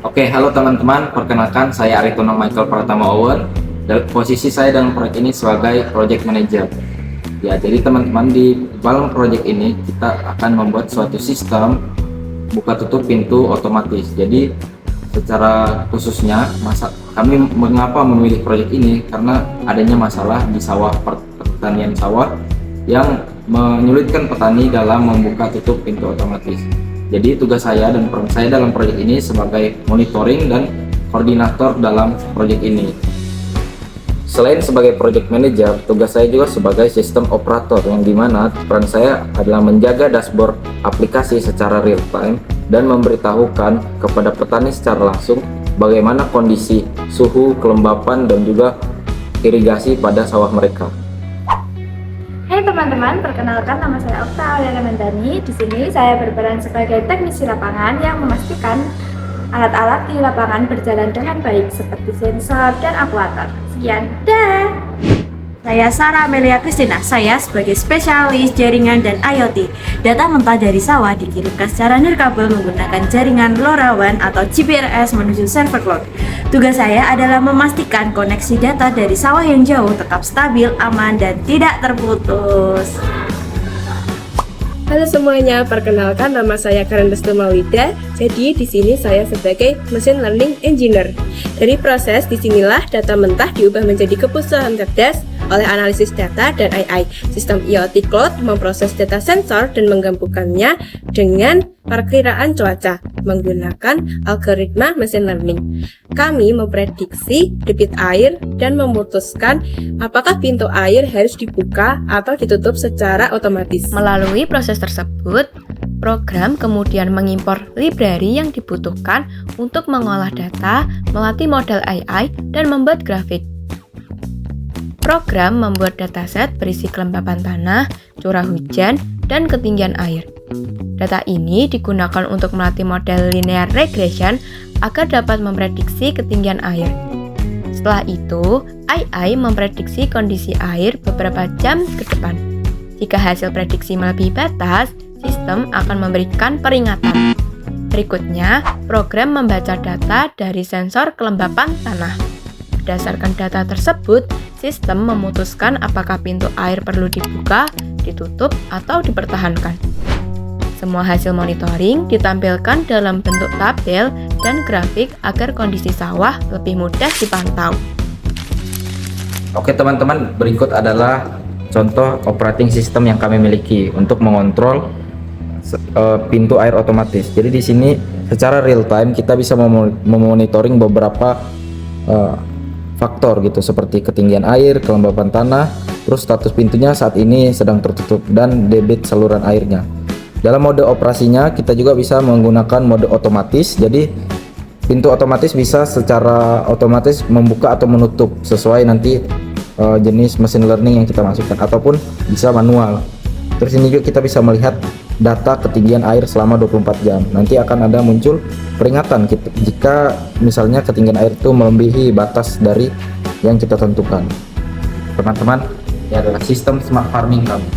Oke, halo teman-teman. Perkenalkan, saya Aritono Michael Pratama Owen. Posisi saya dalam proyek ini sebagai project manager. Ya, jadi teman-teman di dalam proyek ini kita akan membuat suatu sistem buka tutup pintu otomatis. Jadi secara khususnya kami mengapa memilih proyek ini karena adanya masalah di sawah pertanian sawah yang menyulitkan petani dalam membuka tutup pintu otomatis. Jadi tugas saya dan peran saya dalam proyek ini sebagai monitoring dan koordinator dalam proyek ini. Selain sebagai project manager, tugas saya juga sebagai sistem operator yang dimana peran saya adalah menjaga dashboard aplikasi secara real time dan memberitahukan kepada petani secara langsung bagaimana kondisi suhu, kelembapan, dan juga irigasi pada sawah mereka. Hai teman-teman, perkenalkan nama saya Okta Auliana Mendani. Di sini saya berperan sebagai teknisi lapangan yang memastikan alat-alat di lapangan berjalan dengan baik seperti sensor dan aktuator. Sekian, dah. Saya Sarah Amelia Christina, saya sebagai spesialis jaringan dan IoT. Data mentah dari sawah dikirimkan secara nirkabel menggunakan jaringan LoRaWAN atau GPRS menuju server cloud. Tugas saya adalah memastikan koneksi data dari sawah yang jauh tetap stabil, aman, dan tidak terputus. Halo semuanya, perkenalkan nama saya Karen Restu Mawida. Jadi di sini saya sebagai Machine Learning Engineer. Dari proses disinilah data mentah diubah menjadi keputusan cerdas oleh analisis data dan AI. Sistem IoT Cloud memproses data sensor dan menggabungkannya dengan perkiraan cuaca menggunakan algoritma machine learning. Kami memprediksi debit air dan memutuskan apakah pintu air harus dibuka atau ditutup secara otomatis. Melalui proses tersebut, program kemudian mengimpor library yang dibutuhkan untuk mengolah data, melatih model AI, dan membuat grafik. Program membuat dataset berisi kelembapan tanah, curah hujan, dan ketinggian air. Data ini digunakan untuk melatih model linear regression agar dapat memprediksi ketinggian air. Setelah itu, AI memprediksi kondisi air beberapa jam ke depan. Jika hasil prediksi melebihi batas, sistem akan memberikan peringatan. Berikutnya, program membaca data dari sensor kelembapan tanah. Berdasarkan data tersebut, sistem memutuskan apakah pintu air perlu dibuka, ditutup, atau dipertahankan. Semua hasil monitoring ditampilkan dalam bentuk tabel dan grafik agar kondisi sawah lebih mudah dipantau. Oke teman-teman, berikut adalah contoh operating system yang kami miliki untuk mengontrol pintu air otomatis. Jadi di sini secara real time kita bisa memonitoring beberapa faktor gitu seperti ketinggian air, kelembapan tanah, terus status pintunya saat ini sedang tertutup dan debit saluran airnya. Dalam mode operasinya kita juga bisa menggunakan mode otomatis. Jadi pintu otomatis bisa secara otomatis membuka atau menutup sesuai nanti jenis machine learning yang kita masukkan, ataupun bisa manual. Terus ini juga kita bisa melihat data ketinggian air selama 24 jam. Nanti akan ada muncul peringatan jika misalnya ketinggian air itu melebihi batas dari yang kita tentukan. Teman-teman, ini adalah sistem smart farming kami.